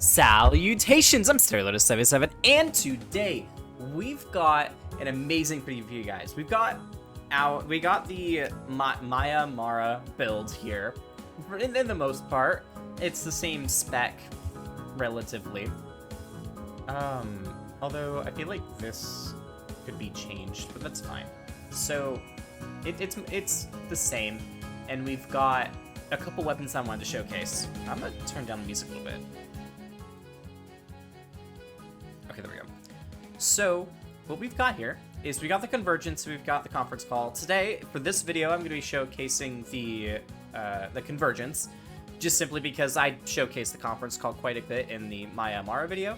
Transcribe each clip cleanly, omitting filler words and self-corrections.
Salutations, I'm StereoLotus77, and today we've got an amazing preview for you guys. We got the Amara build here. In the most part, it's the same spec, relatively. Although I feel like this could be changed, but that's fine. So it's the same, and we've got a couple weapons I wanted to showcase. I'm gonna turn down the music a little bit. Okay, there we go. So, what we've got here is we got the Convergence, we've got the conference call. Today, for this video, I'm going to be showcasing the Convergence, just simply because I showcased the conference call quite a bit in the Amara video,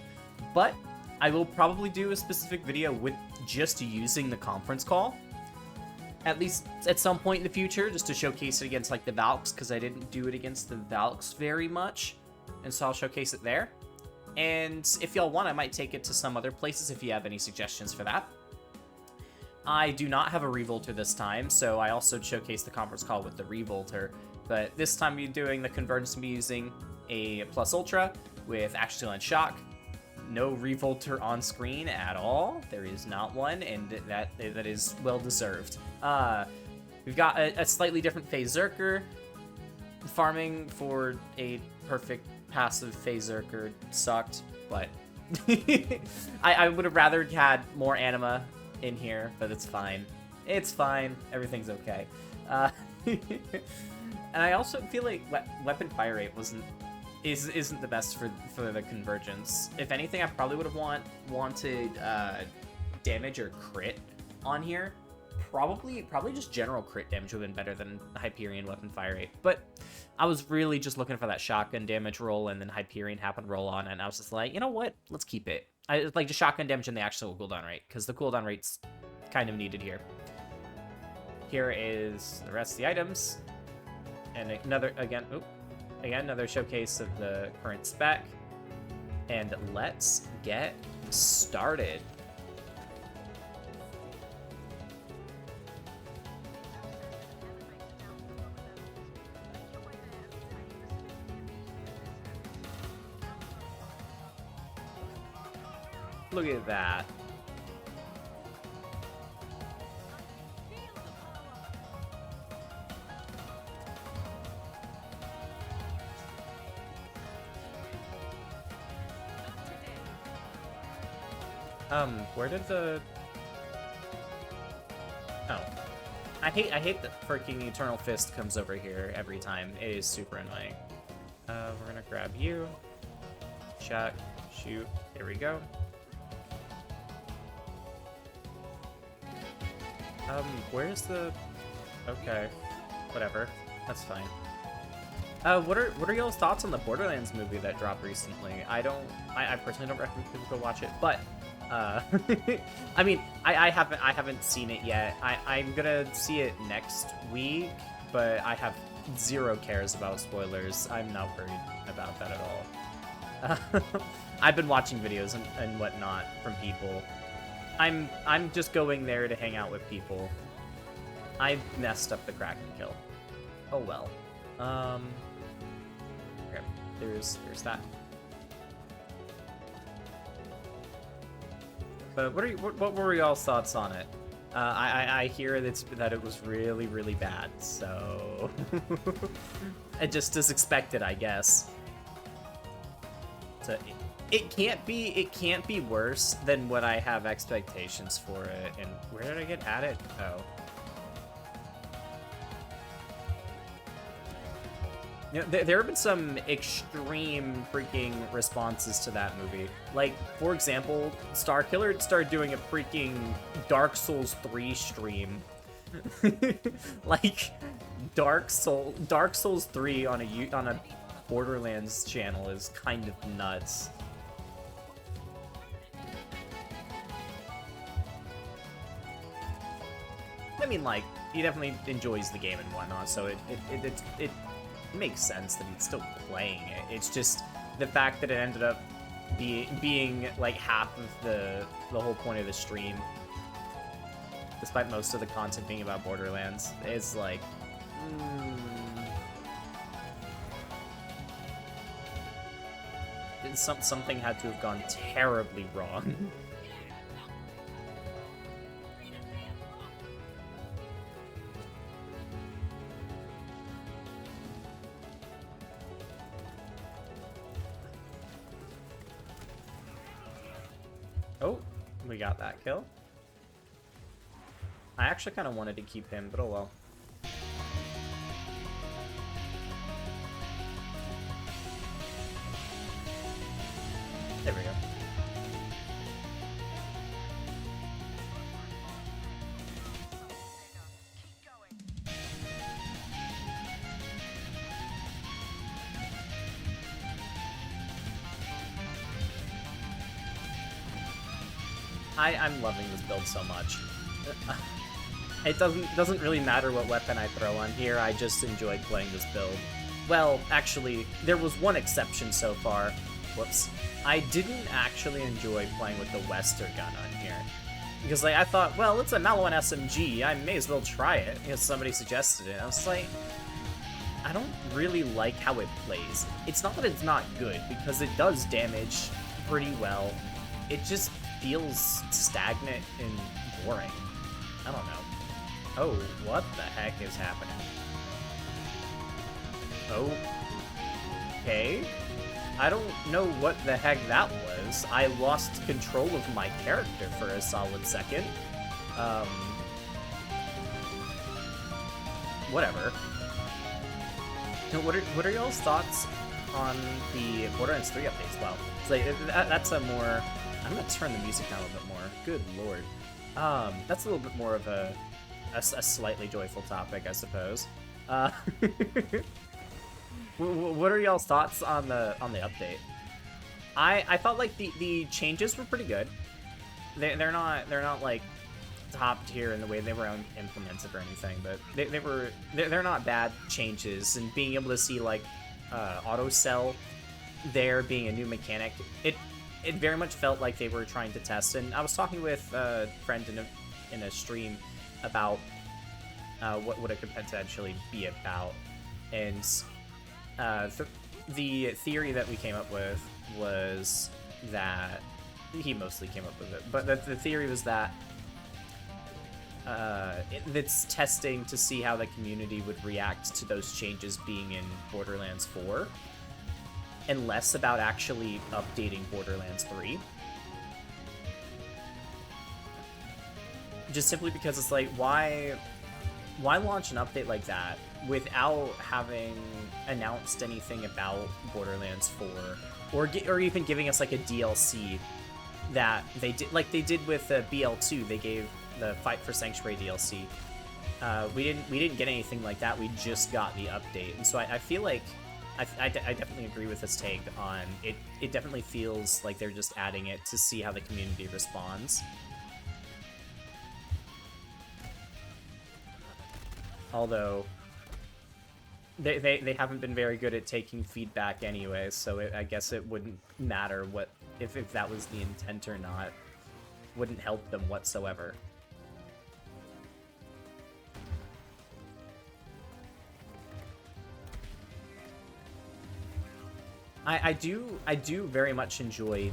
but I will probably do a specific video with just using the conference call, at least at some point in the future, just to showcase it against, like, the Valks, because I didn't do it against the Valks very much, and so I'll showcase it there. And if y'all want, I might take it to some other places if you have any suggestions for that. I do not have a Revolter this time, so I also showcased the conference call with the Revolter. But this time we're doing the Convergence, be using a Plus Ultra with Action and Shock. No Revolter on screen at all. There is not one, and that is well deserved. We've got a slightly different Phase Zerker. Farming for a perfect passive Phase Zerker sucked, but I would have rather had more anima in here, but it's fine. It's fine. Everything's okay. And I also feel like weapon fire rate isn't the best for the Convergence. If anything, I probably would have wanted damage or crit on here. Probably just general crit damage would have been better than Hyperion weapon fire rate, but I was really just looking for that shotgun damage roll, and then Hyperion happened to roll on, and I was just like, you know what? Let's keep it. I like just shotgun damage and the actual cooldown rate, because the cooldown rate's kind of needed here. Here is the rest of the items, and another showcase of the current spec, and let's get started. Look at that. Where did the... Oh. I hate that freaking Eternal Fist comes over here every time. It is super annoying. We're gonna grab you. Shot. Shoot. Here we go. Where's the... Okay. Whatever. That's fine. What are y'all's thoughts on the Borderlands movie that dropped recently? I personally don't recommend people go watch it, but, I mean, I haven't seen it yet. I'm gonna see it next week, but I have zero cares about spoilers. I'm not worried about that at all. I've been watching videos and whatnot from people. I'm just going there to hang out with people. I messed up the Kraken kill. Oh well. Okay, there's that. But what were y'all's thoughts on it? I hear that it was really, really bad, so it just as expected, I guess. So it can't be worse than what I have expectations for it. And where did I get added? Oh. You know, there have been some extreme freaking responses to that movie. Like, for example, Starkiller started doing a freaking Dark Souls 3 stream. Like, Dark Souls 3 on a Borderlands channel is kind of nuts. I mean, like, he definitely enjoys the game and whatnot, so it makes sense that he's still playing it. It's just the fact that it ended up being like half of the whole point of the stream, despite most of the content being about Borderlands, is like, something had to have gone terribly wrong. Oh, we got that kill. I actually kind of wanted to keep him, but oh well. There we go. I'm loving this build so much. It doesn't really matter what weapon I throw on here, I just enjoy playing this build. Well, actually, there was one exception so far. Whoops. I didn't actually enjoy playing with the Wester gun on here. Because, like, I thought, well, it's a Maliwan SMG, I may as well try it, because somebody suggested it. I was like, I don't really like how it plays. It's not that it's not good, because it does damage pretty well. It just feels stagnant and boring. I don't know. Oh, what the heck is happening? Oh. Okay. I don't know what the heck that was. I lost control of my character for a solid second. Whatever. Now, what are y'all's thoughts on the Borderlands 3 updates? Well, it's like, that's a more... I'm gonna turn the music down a little bit more. Good lord. That's a little bit more of a slightly joyful topic, I suppose. What are y'all's thoughts on the update? I thought like the changes were pretty good. They're not like top tier in the way they were implemented or anything, but they're not bad changes. And being able to see like auto sell there being a new mechanic, it very much felt like they were trying to test. And I was talking with a friend in a stream about what it could potentially be about, and the theory that we came up with was that he mostly came up with it, but the theory was that it's testing to see how the community would react to those changes being in Borderlands 4, and less about actually updating Borderlands 3. Just simply because it's like, why launch an update like that without having announced anything about Borderlands 4, or even giving us like a DLC that they did, like they did with BL2. They gave the Fight for Sanctuary DLC. We didn't get anything like that. We just got the update, and so I feel like I definitely agree with this take on it. It definitely feels like they're just adding it to see how the community responds. Although they haven't been very good at taking feedback anyway, so I guess it wouldn't matter what if that was the intent or not. Wouldn't help them whatsoever. I do very much enjoy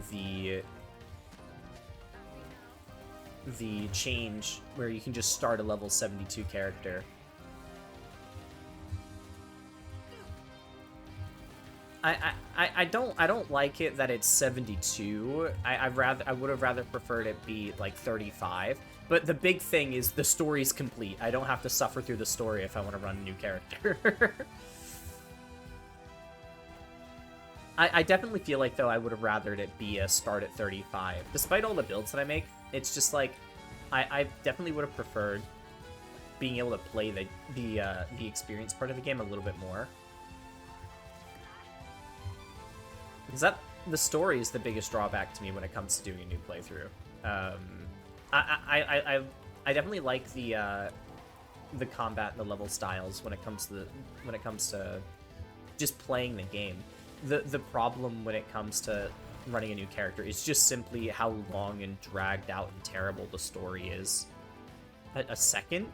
the change where you can just start a level 72 character. I don't like it that it's 72. I would have rather preferred it be like 35. But the big thing is the story's complete. I don't have to suffer through the story if I want to run a new character. I definitely feel like, though, I would have rathered it be a start at 35. Despite all the builds that I make, it's just like, I definitely would have preferred being able to play the experience part of the game a little bit more. Because the story is the biggest drawback to me when it comes to doing a new playthrough. I definitely like the combat and the level styles when it comes to just playing the game. The problem when it comes to running a new character is just simply how long and dragged out and terrible the story is. A second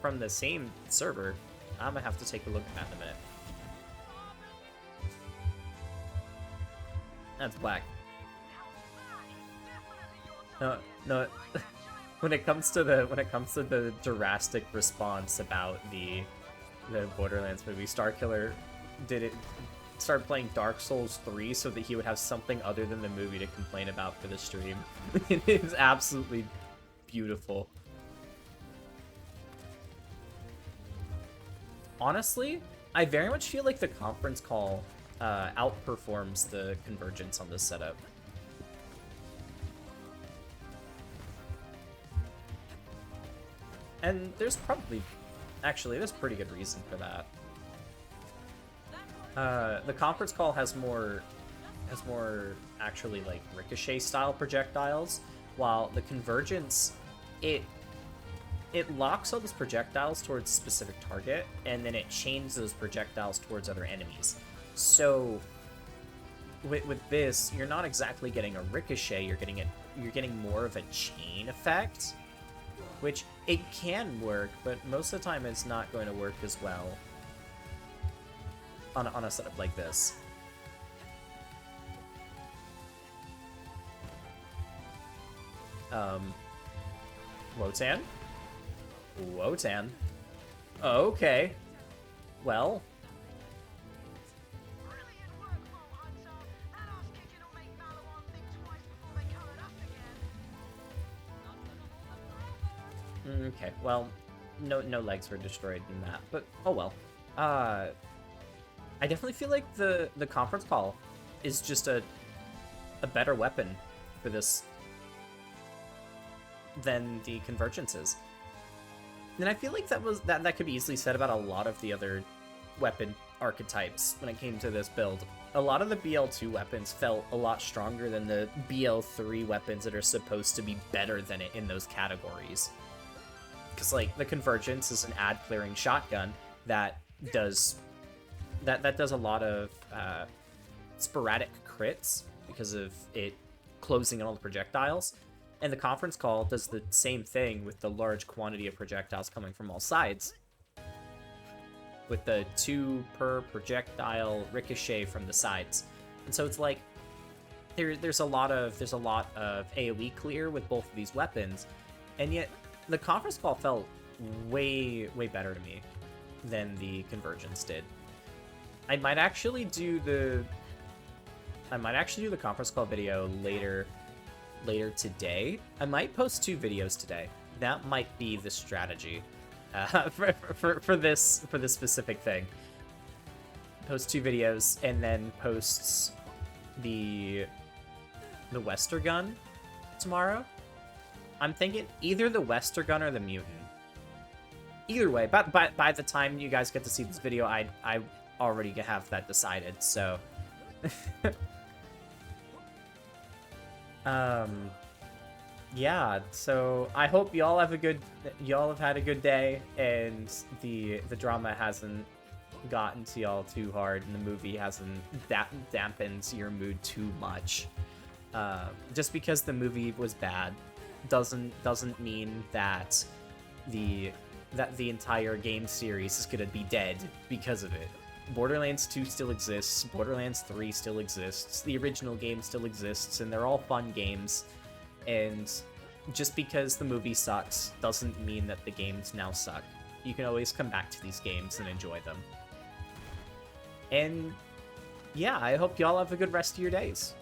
from the same server, I'm gonna have to take a look at that in a minute. That's black. No, no. When it comes to the drastic response about the Borderlands movie, Starkiller started playing Dark Souls 3 so that he would have something other than the movie to complain about for the stream. It is absolutely beautiful. Honestly, I very much feel like the conference call outperforms the Convergence on this setup. And there's pretty good reason for that. The conference call has more actually like ricochet style projectiles, while the Convergence, it locks all those projectiles towards a specific target, and then it chains those projectiles towards other enemies. So with this, you're not exactly getting a ricochet, you're getting more of a chain effect, which it can work, but most of the time it's not going to work as well on a setup like this. Wotan? Wotan. Okay. Well. Okay, well, no legs were destroyed in that, but oh well. I definitely feel like the conference call is just a better weapon for this than the Convergence is. And I feel like that could be easily said about a lot of the other weapon archetypes when it came to this build. A lot of the BL2 weapons felt a lot stronger than the BL3 weapons that are supposed to be better than it in those categories. Because, like, the Convergence is an ad-clearing shotgun that does a lot of sporadic crits because of it closing in all the projectiles. And the conference call does the same thing with the large quantity of projectiles coming from all sides, with the 2 per projectile ricochet from the sides. And so it's like there's a lot of AoE clear with both of these weapons, and yet the conference call felt way better to me than the Convergence did. I might actually do the conference call video later today. I might post 2 videos today. That might be the strategy for this specific thing. Post 2 videos and then post the Westergun tomorrow. I'm thinking either the Westergun or the Mutant. Either way, by the time you guys get to see this video, I already have that decided. So. Yeah, so I hope y'all have had a good day, and the drama hasn't gotten to y'all too hard, and the movie hasn't dampened your mood too much. Just because the movie was bad doesn't mean that the entire game series is gonna be dead because of it. Borderlands 2 still exists, Borderlands 3 still exists, the original game still exists, and they're all fun games. And just because the movie sucks doesn't mean that the games now suck. You can always come back to these games and enjoy them. And yeah, I hope y'all have a good rest of your days.